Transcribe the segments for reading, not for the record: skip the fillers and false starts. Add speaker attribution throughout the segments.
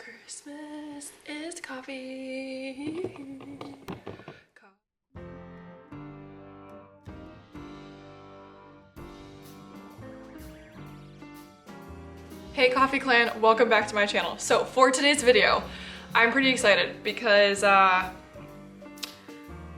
Speaker 1: Christmas is coffee. Hey Coffee Clan, welcome back to my channel. So for today's video, I'm pretty excited because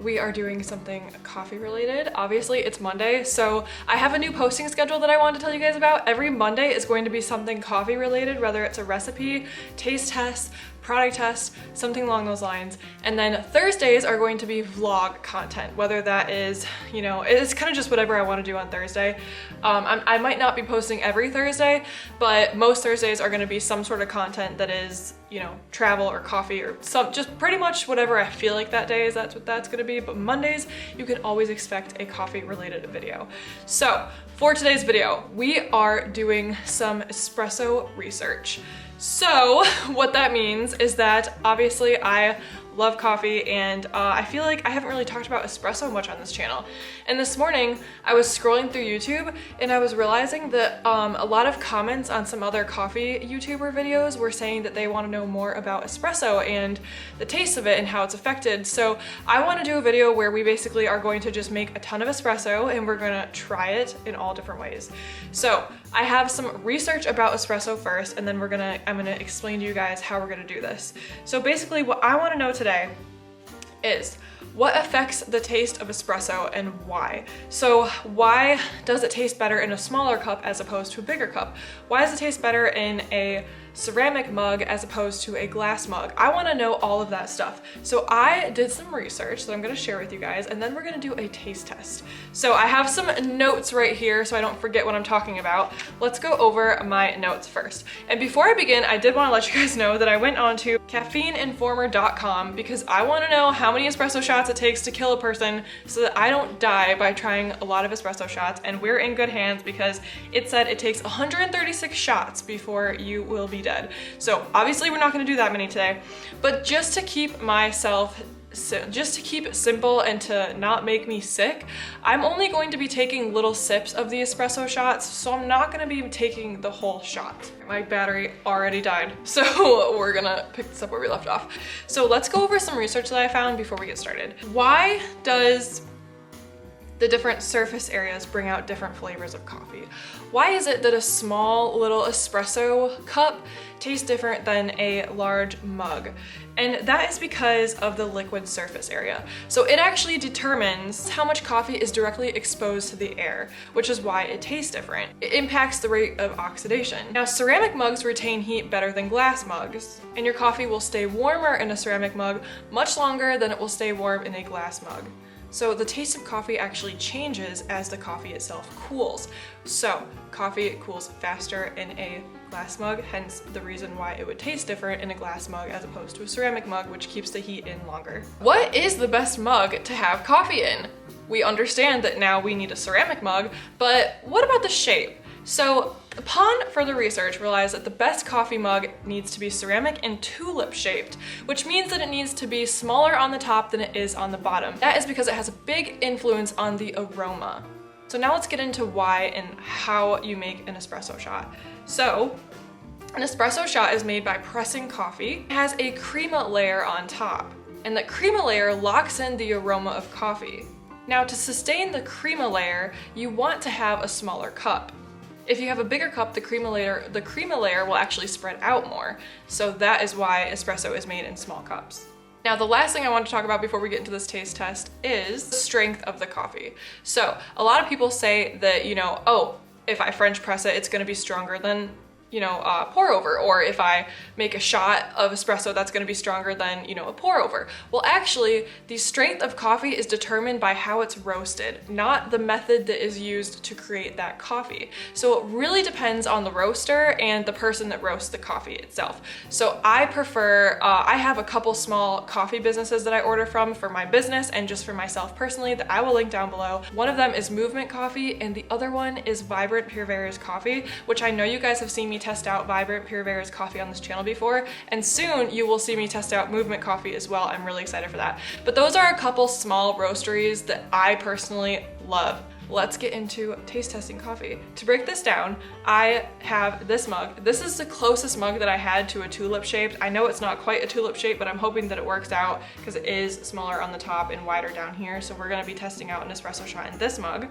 Speaker 1: we are doing something coffee related. Obviously it's Monday, so I have a new posting schedule that I wanted to tell you guys about. Every Monday is going to be something coffee related, whether it's a recipe, taste test, product test, something along those lines. And then Thursdays are going to be vlog content, whether that is, you know, it's kind of just whatever I want to do on Thursday. I might not be posting every Thursday, but most Thursdays are going to be some sort of content that is, you know, travel or coffee or just pretty much whatever I feel like that day is, that's what that's going to be. But Mondays, you can always expect a coffee related video. So for today's video, we are doing some espresso research. So what that means is that obviously I love coffee and I feel like I haven't really talked about espresso much on this channel. And this morning I was scrolling through YouTube and I was realizing that a lot of comments on some other coffee YouTuber videos were saying that they want to know more about espresso and the taste of it and how it's affected. So I want to do a video where we basically are going to just make a ton of espresso and we're going to try it in all different ways. So I have some research about espresso first, and then I'm gonna explain to you guys how we're gonna do this. So basically what I wanna know today is what affects the taste of espresso and why. So why does it taste better in a smaller cup as opposed to a bigger cup? Why does it taste better in a ceramic mug as opposed to a glass mug? I want to know all of that stuff. So I did some research that I'm going to share with you guys, and then we're going to do a taste test. So I have some notes right here so I don't forget what I'm talking about. Let's go over my notes first. And before I begin, I did want to let you guys know that I went on to caffeineinformer.com because I want to know how many espresso shots it takes to kill a person so that I don't die by trying a lot of espresso shots, and we're in good hands because it said it takes 136 shots before you will be dead. So obviously we're not going to do that many today, but just to keep it simple and to not make me sick, I'm only going to be taking little sips of the espresso shots, so I'm not going to be taking the whole shot. My battery already died, so we're gonna pick this up where we left off. So let's go over some research that I found before we get started. Why does the different surface areas bring out different flavors of coffee? Why is it that a small little espresso cup tastes different than a large mug? And that is because of the liquid surface area. So it actually determines how much coffee is directly exposed to the air, which is why it tastes different. It impacts the rate of oxidation. Now, ceramic mugs retain heat better than glass mugs, and your coffee will stay warmer in a ceramic mug much longer than it will stay warm in a glass mug. So the taste of coffee actually changes as the coffee itself cools. So coffee cools faster in a glass mug, hence the reason why it would taste different in a glass mug as opposed to a ceramic mug, which keeps the heat in longer. What is the best mug to have coffee in? We understand that now we need a ceramic mug, but what about the shape? So upon further research, realized that the best coffee mug needs to be ceramic and tulip shaped, which means that it needs to be smaller on the top than it is on the bottom. That is because it has a big influence on the aroma. So now let's get into why and how you make an espresso shot. So an espresso shot is made by pressing coffee. It has a crema layer on top, and that crema layer locks in the aroma of coffee. Now, to sustain the crema layer, you want to have a smaller cup. If you have a bigger cup, the crema layer will actually spread out more. So that is why espresso is made in small cups. Now, the last thing I want to talk about before we get into this taste test is the strength of the coffee. So a lot of people say that, you know, oh, if I French press it, it's going to be stronger than, you know, pour over, or if I make a shot of espresso, that's gonna be stronger than, you know, a pour over. Well, actually, the strength of coffee is determined by how it's roasted, not the method that is used to create that coffee. So it really depends on the roaster and the person that roasts the coffee itself. So I prefer, I have a couple small coffee businesses that I order from for my business and just for myself personally that I will link down below. One of them is Movement Coffee and the other one is Vibrant Pureveyors Coffee, which I know you guys have seen me test out Vibrant Pureveyors coffee on this channel before, and soon you will see me test out Movement Coffee as well. I'm really excited for that. But those are a couple small roasteries that I personally love. let's get into taste testing coffee. To break this down, I have this mug. This is the closest mug that I had to a tulip shaped. I know it's not quite a tulip shape, but I'm hoping that it works out because it is smaller on the top and wider down here. So we're gonna be testing out an espresso shot in this mug.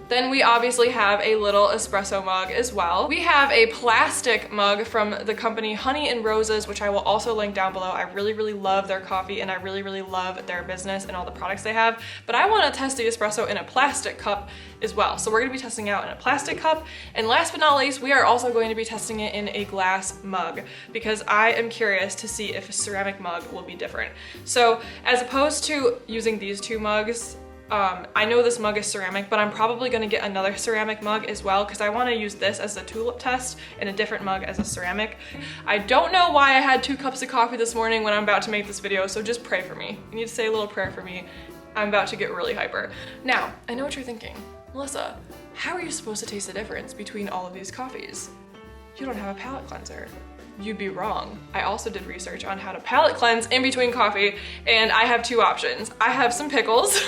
Speaker 1: Then we obviously have a little espresso mug as well. We have a plastic mug from the company Honey and Roses, which I will also link down below. I really, really love their coffee and I really, really love their business and all the products they have. But I want to test the espresso in a plastic cup as well. So we're going to be testing out in a plastic cup. And last but not least, we are also going to be testing it in a glass mug because I am curious to see if a ceramic mug will be different. So as opposed to using these two mugs, I know this mug is ceramic, but I'm probably gonna get another ceramic mug as well because I wanna use this as a tulip test and a different mug as a ceramic. I don't know why I had 2 cups of coffee this morning when I'm about to make this video, so just pray for me. You need to say a little prayer for me. I'm about to get really hyper. Now, I know what you're thinking. Melissa, how are you supposed to taste the difference between all of these coffees? You don't have a palate cleanser. You'd be wrong. I also did research on how to palate cleanse in between coffee, and I have 2 options. I have some pickles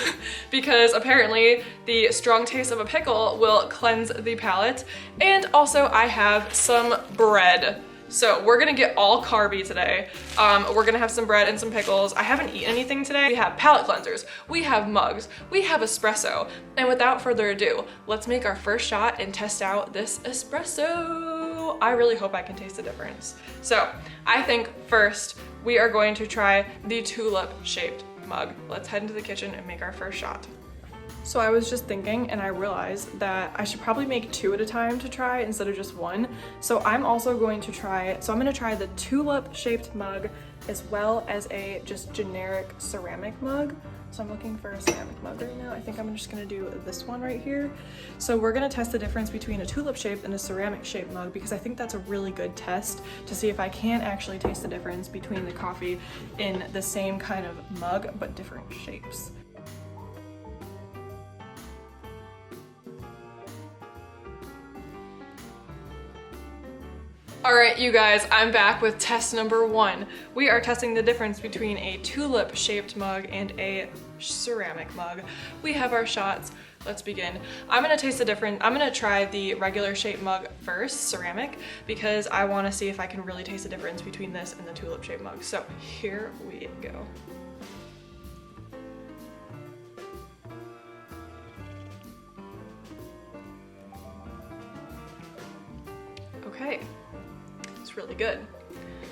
Speaker 1: because apparently the strong taste of a pickle will cleanse the palate, and also I have some bread. So we're gonna get all carby today. We're gonna have some bread and some pickles. I haven't eaten anything today. We have palate cleansers, we have mugs, we have espresso. And without further ado, let's make our first shot and test out this espresso. I really hope I can taste the difference. So I think first we are going to try the tulip shaped mug. Let's head into the kitchen and make our first shot. So I was just thinking and I realized that I should probably make 2 at a time to try instead of just 1. So I'm also going to try, I'm gonna try the tulip shaped mug as well as a just generic ceramic mug. So I'm looking for a ceramic mug right now. I think I'm just gonna do this one right here. So we're gonna test the difference between a tulip shaped and a ceramic shaped mug because I think that's a really good test to see if I can actually taste the difference between the coffee in the same kind of mug but different shapes. All right, you guys, I'm back with test number 1. We are testing the difference between a tulip shaped mug and a ceramic mug. We have our shots. Let's begin. I'm gonna taste the difference. I'm gonna try the regular shaped mug first, ceramic, because I wanna see if I can really taste the difference between this and the tulip shaped mug. So here we go. Okay. Really good.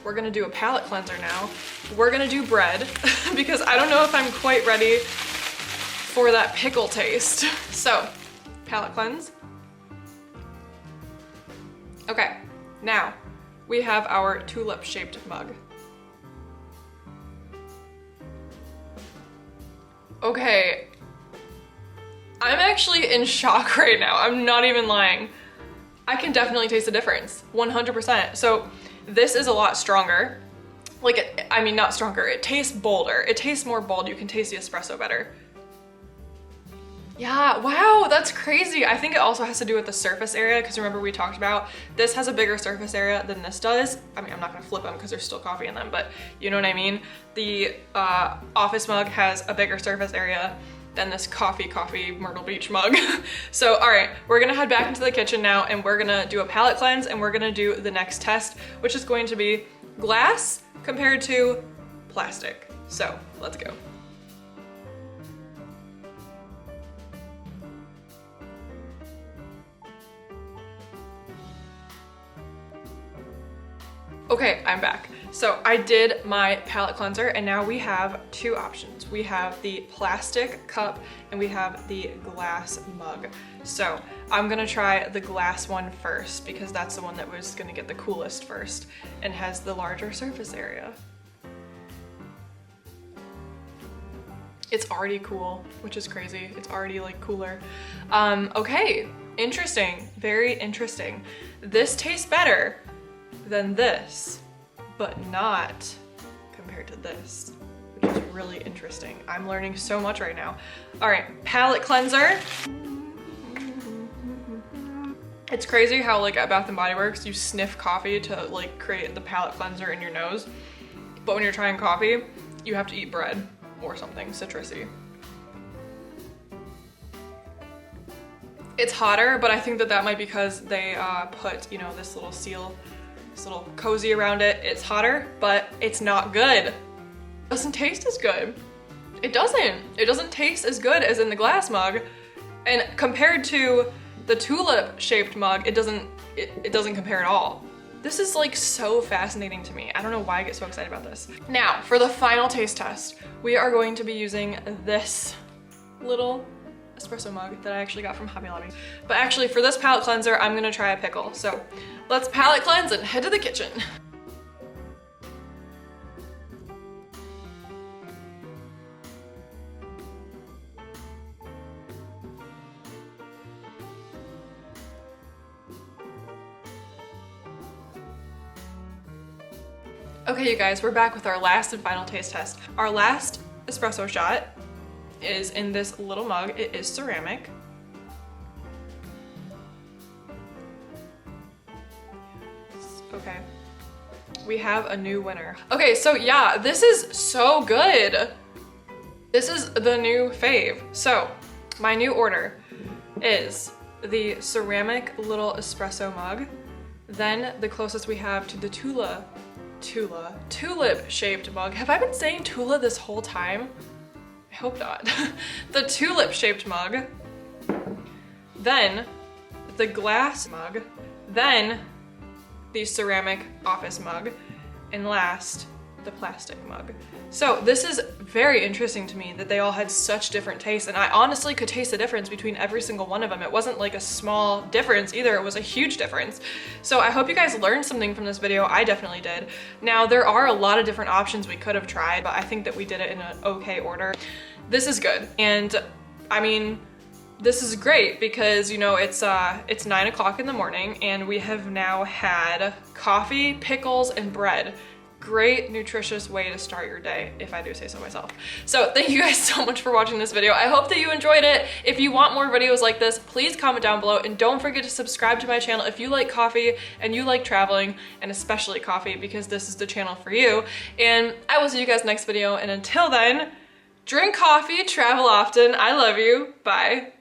Speaker 1: We're gonna do a palate cleanser now. We're gonna do bread because I don't know if I'm quite ready for that pickle taste. So, palate cleanse. Okay, now we have our tulip shaped mug. Okay, I'm actually in shock right now. I'm not even lying. I can definitely taste the difference, 100%. So this is a lot stronger. Like, I mean, not stronger, it tastes bolder. It tastes more bold, you can taste the espresso better. Yeah, wow, that's crazy. I think it also has to do with the surface area because remember we talked about this has a bigger surface area than this does. I mean, I'm not gonna flip them because there's still coffee in them, but you know what I mean? The office mug has a bigger surface area than this coffee Myrtle Beach mug. So, all right, we're gonna head back into the kitchen now and we're gonna do a palate cleanse and we're gonna do the next test, which is going to be glass compared to plastic. So, let's go. Okay, I'm back. So I did my palate cleanser and now we have 2 options. We have the plastic cup and we have the glass mug. So I'm gonna try the glass one first because that's the one that was gonna get the coolest first and has the larger surface area. It's already cool, which is crazy. It's already like cooler. Okay, interesting, very interesting. This tastes better than this, but not compared to this, which is really interesting. I'm learning so much right now. All right, palate cleanser. It's crazy how like at Bath & Body Works, you sniff coffee to like create the palate cleanser in your nose. But when you're trying coffee, you have to eat bread or something citrusy. It's hotter, but I think that that might be because they put, you know, this little seal, this little cozy around it. It's hotter, but it's not good. It doesn't taste as good. It doesn't. It doesn't taste as good as in the glass mug. And compared to the tulip shaped mug, it doesn't compare at all. This is like so fascinating to me. I don't know why I get so excited about this. Now, for the final taste test, we are going to be using this little espresso mug that I actually got from Hobby Lobby. But actually for this palate cleanser, I'm gonna try a pickle. So let's palate cleanse and head to the kitchen. Okay, you guys, we're back with our last and final taste test. Our last espresso shot is in this little mug. It is ceramic. Okay, we have a new winner. Okay, so yeah, this is so good. This is the new fave. So my new order is the ceramic little espresso mug. Then the closest we have to the tulip shaped mug. Have I been saying Tula this whole time? I hope not. The tulip shaped mug. Then the glass mug. Then the ceramic office mug. And last, the plastic mug. So this is very interesting to me that they all had such different tastes, and I honestly could taste the difference between every single one of them. It wasn't like a small difference either, it was a huge difference. So I hope you guys learned something from this video. I definitely did. Now there are a lot of different options we could have tried, but I think that we did it in an okay order. This is good, and I mean, this is great because, you know, it's 9 o'clock in the morning and we have now had coffee, pickles, and bread. Great, nutritious way to start your day, if I do say so myself. So thank you guys so much for watching this video. I hope that you enjoyed it. If you want more videos like this, please comment down below, and don't forget to subscribe to my channel if you like coffee and you like traveling, and especially coffee, because this is the channel for you. And I will see you guys next video, and until then, drink coffee, travel often. I love you. Bye.